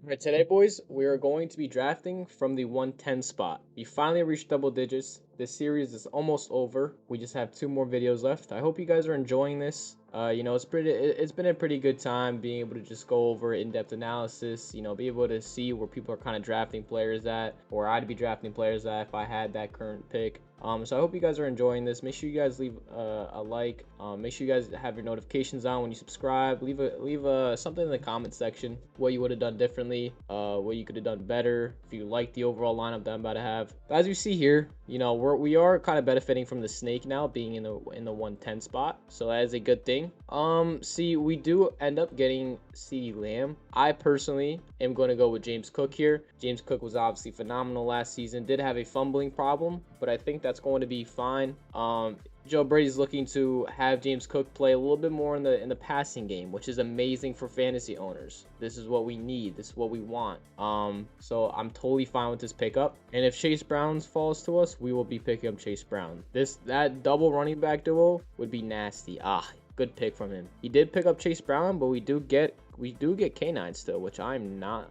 All right, today, boys, we are going to be drafting from the 110 spot. We finally reached double digits. This series is almost over. We just have two more videos left. I hope you guys are enjoying this. It's been a pretty good time being able to just go over in-depth analysis. Be able to see where people are kind of drafting players at, or I'd be drafting players at if I had that current pick. So I hope you guys are enjoying this. Make sure you guys leave a like. Make sure you guys have your notifications on when you subscribe. Leave something in the comment section what you would have done differently, what you could have done better if you like the overall lineup that I'm about to have. But as you see here, we are kind of benefiting from the snake now being in the 110 spot, so that is a good thing. See, we do end up getting CeeDee Lamb. I personally am going to go with James Cook here. James Cook was obviously phenomenal last season. Did have a fumbling problem, but I think that's going to be fine. Joe Brady's looking to have James Cook play a little bit more in the passing game, which is amazing for fantasy owners. This is what we need. This is what we want. So I'm totally fine with this pickup. And if Chase Brown falls to us, we will be picking up Chase Brown. That double running back duo would be nasty. Good pick from him. He did pick up Chase Brown, but we do get K9 still, which I'm not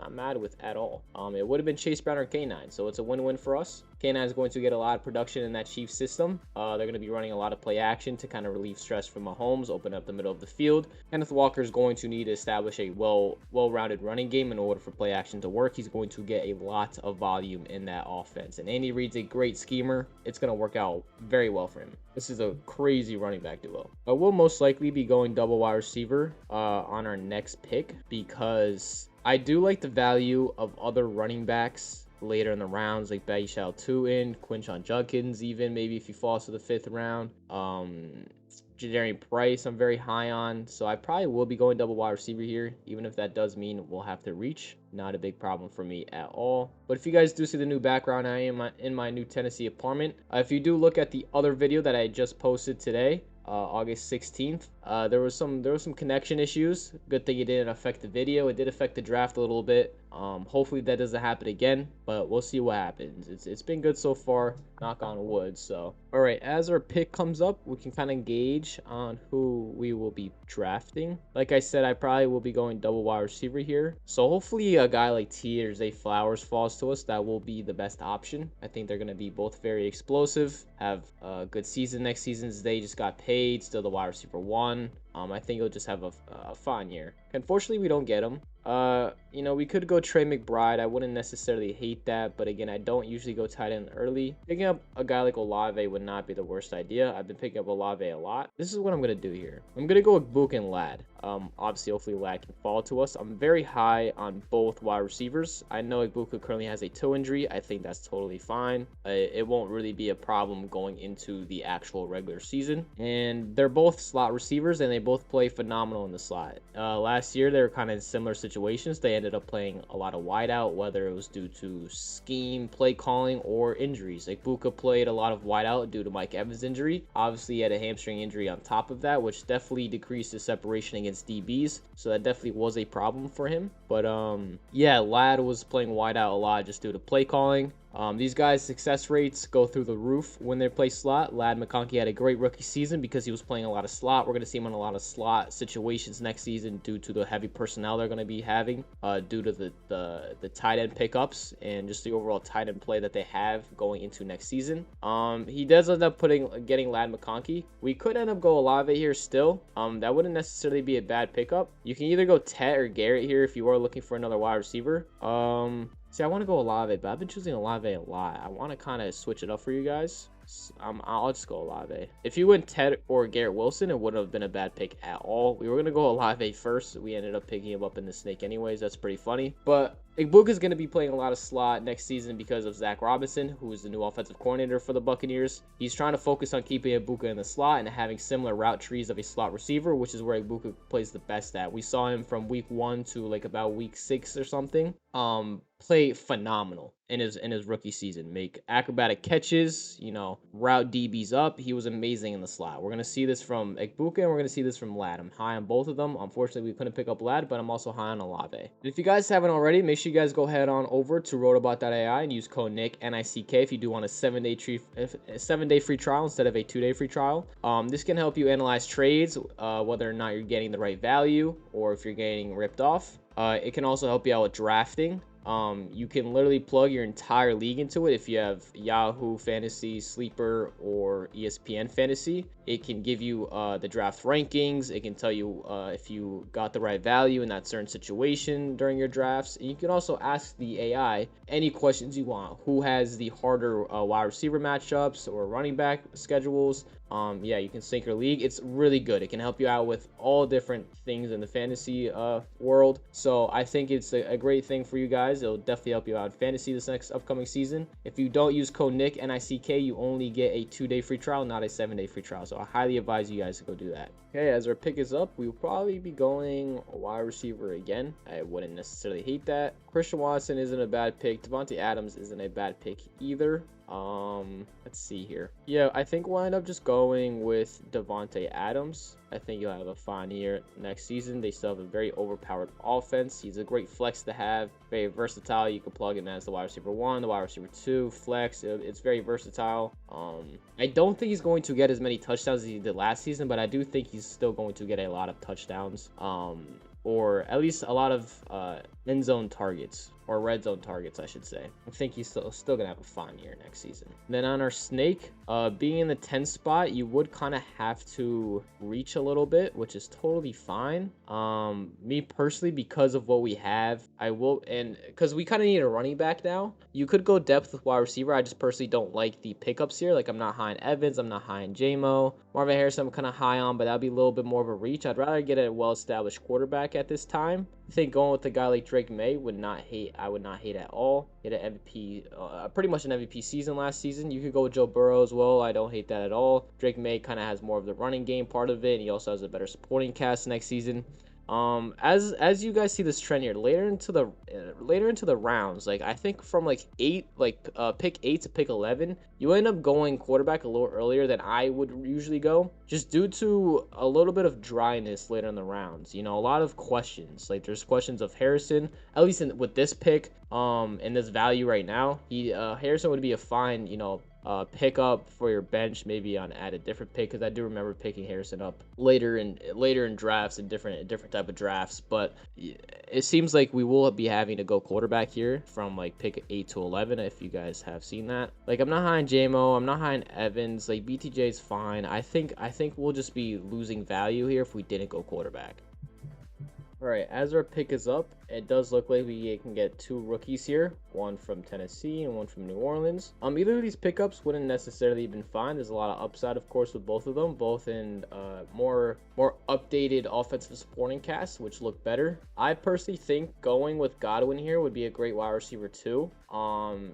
mad with at all. It would have been Chase Brown or K9, so it's a win-win for us. K9 is going to get a lot of production in that Chiefs system. They're going to be running a lot of play action to kind of relieve stress from Mahomes, open up the middle of the field. Kenneth Walker is going to need to establish a well-rounded running game in order for play action to work. He's going to get a lot of volume in that offense, and Andy Reid's a great schemer. It's going to work out very well for him. This is a crazy running back duo. We'll most likely be going double wide receiver on our next pick because I do like the value of other running backs later in the rounds, like Baishal Tuin, Quinshon Judkins, even maybe if he falls to the 5th round. Jadarian Price, I'm very high on, so I probably will be going double wide receiver here, even if that does mean we'll have to reach. Not a big problem for me at all. But if you guys do see the new background, I am in my new Tennessee apartment. If you do look at the other video that I just posted today, August 16th, there was some connection issues. Good thing it didn't affect the video. It did affect the draft a little bit. Hopefully that doesn't happen again, but we'll see what happens. It's been good so far, knock on wood. So all right, as our pick comes up, we can kind of gauge on who we will be drafting. Like I said, I probably will be going double wide receiver here, so hopefully a guy like T or Zay Flowers falls to us. That will be the best option. I think they're going to be both very explosive, have a good season next season. They just got paid, still the wide receiver 1. I think he'll just have a fine year. Unfortunately, we don't get him. We could go Trey McBride. I wouldn't necessarily hate that, but again, I don't usually go tight end early. Picking up a guy like Olave would not be the worst idea. I've been picking up Olave a lot. This is what I'm going to do here. I'm going to go with Book and Lad. Obviously, hopefully Lad can fall to us. I'm very high on both wide receivers. I know Ibuka currently has a toe injury. I think that's totally fine. It won't really be a problem going into the actual regular season. And they're both slot receivers, and they both play phenomenal in the slot. Last year, they were kind of in similar situations. They ended up playing a lot of wideout, whether it was due to scheme, play calling, or injuries. Like Buka played a lot of wideout due to Mike Evans' injury. Obviously, he had a hamstring injury on top of that, which definitely decreased his separation against DBs. So that definitely was a problem for him. But yeah, Lad was playing wideout a lot just due to play calling. These guys' success rates go through the roof when they play slot. Ladd McConkey had a great rookie season because he was playing a lot of slot. We're going to see him in a lot of slot situations next season due to the heavy personnel they're going to be having, due to the tight end pickups and just the overall tight end play that they have going into next season. He does end up getting Ladd McConkey. We could end up go Olave here still. That wouldn't necessarily be a bad pickup. You can either go Tet or Garrett here if you are looking for another wide receiver. See, I want to go Olave, but I've been choosing Olave a lot. I want to kind of switch it up for you guys. I'll just go Olave. If you went Ted or Garrett Wilson, it wouldn't have been a bad pick at all. We were going to go Olave first. We ended up picking him up in the snake anyways. That's pretty funny. But Igbuka is going to be playing a lot of slot next season because of Zach Robinson, who is the new offensive coordinator for the Buccaneers. He's trying to focus on keeping Igbuka in the slot and having similar route trees of a slot receiver, which is where Igbuka plays the best at. We saw him from week 1 to like about week 6 or something. Play phenomenal in his rookie season. Make acrobatic catches, route DBs up. He was amazing in the slot. We're going to see this from Igbuka and we're going to see this from Lad. I'm high on both of them. Unfortunately, we couldn't pick up Lad, but I'm also high on Olave. If you guys haven't already, make sure you guys go head on over to rotabot.ai and use code NICK, N-I-C-K, if you do want a 7-day free trial instead of a 2-day free trial. This can help you analyze trades, whether or not you're getting the right value or if you're getting ripped off. It can also help you out with drafting. You can literally plug your entire league into it if you have Yahoo Fantasy, Sleeper, or ESPN Fantasy. It can give you the draft rankings. It can tell you if you got the right value in that certain situation during your drafts. And you can also ask the AI any questions you want. Who has the harder wide receiver matchups or running back schedules? Yeah, you can sync your league. It's really good. It can help you out with all different things in the fantasy world. So I think it's a great thing for you guys. It'll definitely help you out in fantasy this next upcoming season. If you don't use code Nick NICK, you only get a 2-day free trial, not a 7-day free trial. So I highly advise you guys to go do that. Okay, as our pick is up, we will probably be going a wide receiver again. I wouldn't necessarily hate that. Christian Watson isn't a bad pick. Davante Adams isn't a bad pick either. Let's see here. Yeah, I think we'll end up just going with Davante Adams. I think he'll have a fine year next season. They still have a very overpowered offense. He's a great flex to have, very versatile. You can plug him as the wide receiver 1, the wide receiver 2, flex. It's very versatile. I don't think he's going to get as many touchdowns as he did last season, but I do think he's still going to get a lot of touchdowns. Or at least a lot of end zone targets, or red zone targets, I should say. I think he's still gonna have a fine year next season. Then on our snake, being in the 10 spot, you would kind of have to reach a little bit, which is totally fine. Me personally, because of what we have, I will, and because we kind of need a running back now. You could go depth with wide receiver. I just personally don't like the pickups here. Like, I'm not high on Evans, I'm not high on JMO. Marvin Harrison I'm kind of high on, but that'd be a little bit more of a reach. I'd rather get a well-established quarterback at this time. I think going with a guy like Drake May I would not hate at all. He had an MVP, pretty much an MVP season last season. You could go with Joe Burrow as well. I don't hate that at all. Drake May kind of has more of the running game part of it, and he also has a better supporting cast next season. As you guys see this trend here, later into the rounds, like I think from like pick 8 to pick 11, you end up going quarterback a little earlier than I would usually go, just due to a little bit of dryness later in the rounds. You know, a lot of questions. Like, there's questions of Harrison, at least with this pick, and this value right now. Harrison would be a fine, pick up for your bench, maybe at a different pick, because I do remember picking Harrison up later in drafts and different type of drafts. But it seems like we will be having to go quarterback here from like pick 8 to 11, if you guys have seen that. Like, I'm not high on JMO, I'm not high on Evans. Like, BTJ is fine. I think we'll just be losing value here if we didn't go quarterback. All right, as our pick is up, it does look like we can get 2 rookies here, one from Tennessee and one from New Orleans. Either of these pickups wouldn't necessarily have been fine. There's a lot of upside, of course, with both of them, both in more updated offensive supporting casts, which look better. I personally think going with Godwin here would be a great wide receiver too.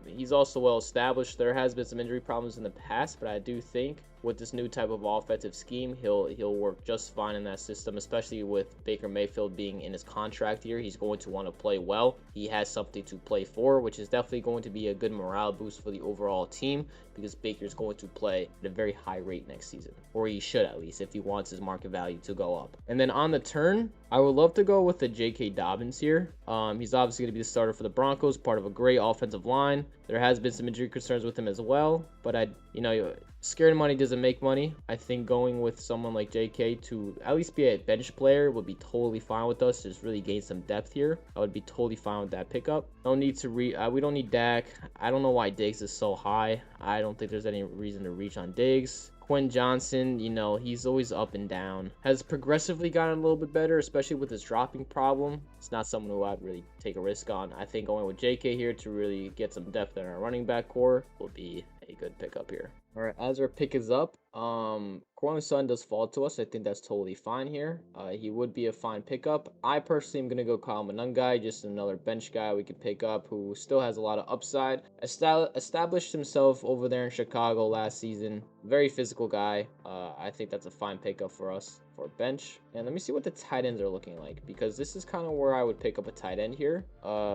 He's also well established. There has been some injury problems in the past, but I do think with this new type of offensive scheme, he'll work just fine in that system, especially with Baker Mayfield being in his contract year. He's going to want to play well. He has something to play for, which is definitely going to be a good morale boost for the overall team, because Baker's going to play at a very high rate next season, or he should, at least, if he wants his market value to go up. And then on the turn, I would love to go with the J.K. Dobbins here. He's obviously going to be the starter for the Broncos, part of a great offensive line. There has been some injury concerns with him as well, but scared money doesn't make money. I think going with someone like JK to at least be a bench player would be totally fine with us. Just really gain some depth here. I would be totally fine with that pickup. No need to we don't need Dak. I don't know why Diggs is so high. I don't think there's any reason to reach on Diggs. Quinn Johnson, he's always up and down. Has progressively gotten a little bit better, especially with his dropping problem. It's not someone who I'd really take a risk on. I think going with JK here to really get some depth in our running back core will be a good pickup here. All right, as our pick is up, Courtland Sutton does fall to us. I think that's totally fine here. He would be a fine pickup. I personally am going to go Kyle Monangai, just another bench guy we could pick up who still has a lot of upside. Established himself over there in Chicago last season. Very physical guy. I think that's a fine pickup for us for bench. And let me see what the tight ends are looking like, because this is kind of where I would pick up a tight end here.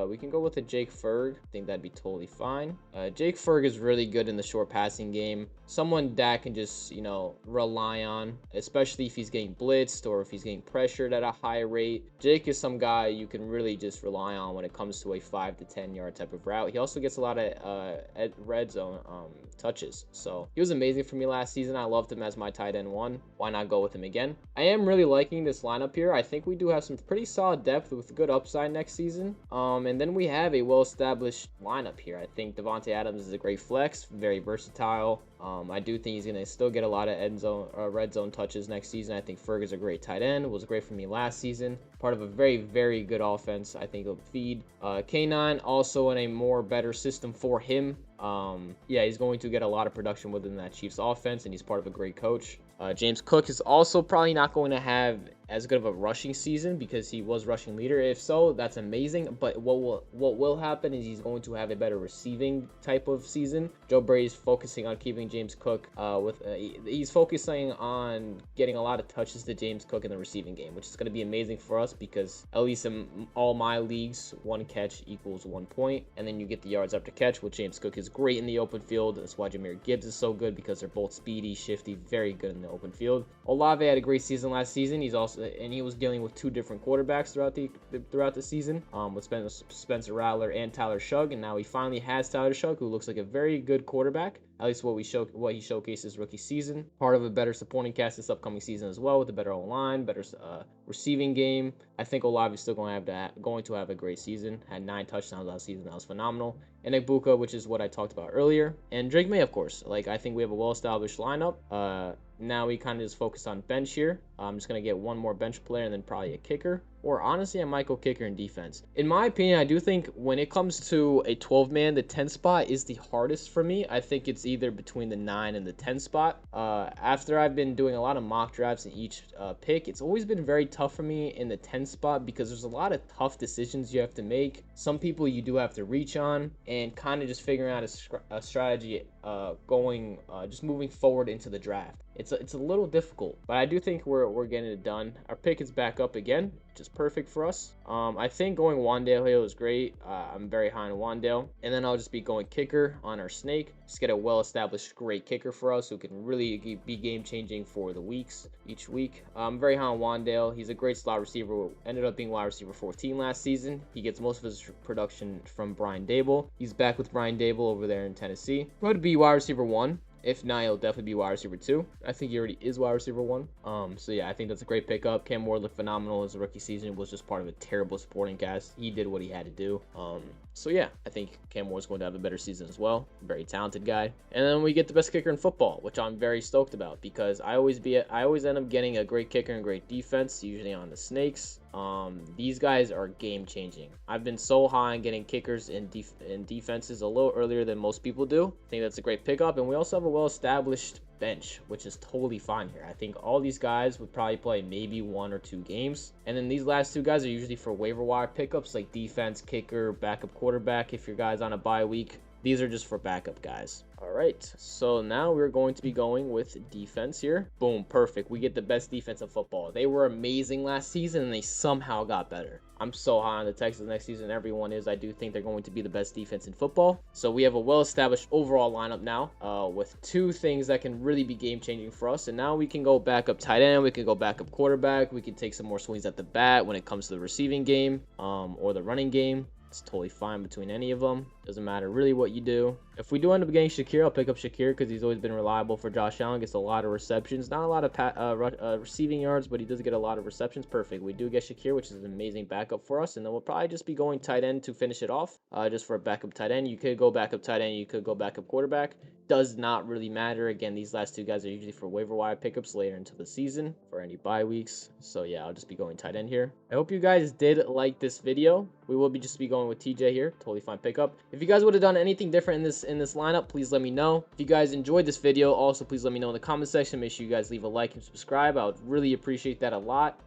We can go with a Jake Ferg. I think that'd be totally fine. Jake Ferg is really good in the short passing game. someone Dak can just, you know, rely on, especially if he's getting blitzed or if he's getting pressured at a high rate. Jake is some guy you can really just rely on when it comes to a 5 to 10 yard type of route. He also gets a lot of red zone touches. So he was amazing for me last season. I loved him as my tight end 1. Why not go with him again? I am really liking this lineup here. I think we do have some pretty solid depth with good upside next season. And then we have a well-established lineup here. I think Davante Adams is a great flex, very versatile. I do think he's going to still get a lot of red zone touches next season. I think Ferg is a great tight end. Was great for me last season. Part of a very, very good offense. I think he'll feed. K9 also in a more better system for him. Yeah, he's going to get a lot of production within that Chiefs offense, and he's part of a great coach. James Cook is also probably not going to have as good of a rushing season because he was rushing leader. If so, that's amazing. But what will happen is he's going to have a better receiving type of season. Joe Brady's focusing on keeping James Cook he's focusing on getting a lot of touches to James Cook in the receiving game, which is going to be amazing for us because at least in all my leagues, 1 catch equals 1 point, and then you get the yards after catch, which James Cook is great in the open field. That's why Jahmyr Gibbs is so good because they're both speedy, shifty, very good in the open field. Olave had a great season last season. He was dealing with 2 different quarterbacks throughout the season, with Spencer Rattler and Tyler Shugg, and now he finally has Tyler Shugg, who looks like a very good quarterback. At least what he showcased his rookie season. Part of a better supporting cast this upcoming season as well, with a better O-line, better receiving game. I think Olave is still going to have a great season. Had 9 touchdowns last season. That was phenomenal. And Egbuka, which is what I talked about earlier. And Drake May, of course. Like, I think we have a well-established lineup. Now we kind of just focus on bench here. I'm just going to get 1 more bench player and then probably a kicker. Or honestly, I might go kicker in defense. In my opinion, I do think when it comes to a 12-man, the 10 spot is the hardest for me. I think it's either between the 9 and the 10 spot. After I've been doing a lot of mock drafts in each pick, it's always been very tough for me in the 10 spot because there's a lot of tough decisions you have to make. Some people you do have to reach on, and kind of just figuring out a strategy just moving forward into the draft. It's a little difficult, but I do think we're getting it done. Our pick is back up again, which is perfect for us. I think going Wan'Dale Hill is great. I'm very high on Wan'Dale. And then I'll just be going kicker on our snake. Just get a well-established great kicker for us who can really be game-changing for the weeks, each week. I'm very high on Wan'Dale. He's a great slot receiver. Ended up being wide receiver 14 last season. He gets most of his production from Brian Dable. He's back with Brian Dable over there in Tennessee. Would be wide receiver 1. If not, he'll definitely be wide receiver 2. I think he already is wide receiver 1. So yeah, I think that's a great pickup. Cam Ward looked phenomenal as a rookie season. Was just part of a terrible supporting cast. He did what he had to do. So yeah, I think Cam Ward's going to have a better season as well. Very talented guy. And then we get the best kicker in football, which I'm very stoked about because I always end up getting a great kicker and great defense, usually on the Snakes. These guys are game changing. I've been so high on getting kickers in defenses a little earlier than most people do. I think that's a great pickup, and we also have a well-established bench, which is totally fine here. I think all these guys would probably play maybe 1 or 2 games, and then these last 2 guys are usually for waiver wire pickups, like defense, kicker, backup quarterback. If your guy's on a bye week, these are just for backup guys. All right, so now we're going to be going with defense here. Boom, perfect. We get the best defense in football. They were amazing last season, and they somehow got better. I'm so high on the Texans next season. Everyone is. I do think they're going to be the best defense in football. So we have a well-established overall lineup now with 2 things that can really be game-changing for us. And now we can go backup tight end. We can go backup quarterback. We can take some more swings at the bat when it comes to the receiving game or the running game. It's totally fine between any of them. Doesn't matter really what you do. If we do end up getting Shakir, I'll pick up Shakir because he's always been reliable for Josh Allen. Gets a lot of receptions. Not a lot of receiving yards, but he does get a lot of receptions. Perfect. We do get Shakir, which is an amazing backup for us. And then we'll probably just be going tight end to finish it off. Just for a backup tight end. You could go backup tight end. You could go backup quarterback. Does not really matter. Again, these last 2 guys are usually for waiver wire pickups later into the season for any bye weeks. So yeah, I'll just be going tight end here. I hope you guys did like this video. We will just be going with TJ here. Totally fine pickup. If you guys would have done anything different in this lineup, please let me know. If you guys enjoyed this video, also please let me know in the comment section. Make sure you guys leave a like and subscribe. I would really appreciate that a lot.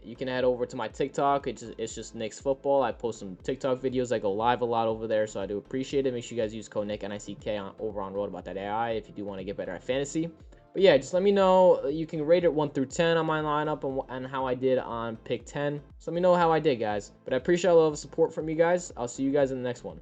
You can head over to my TikTok. It's just Nick's Football. I post some TikTok videos. I go live a lot over there, so I do appreciate it. Make sure you guys use code Nick NICK over on Rotobaut.ai if you do want to get better at fantasy. But yeah, just let me know. You can rate it 1 through 10 on my lineup and how I did on pick 10. So let me know how I did, guys. But I appreciate a lot of support from you guys. I'll see you guys in the next one.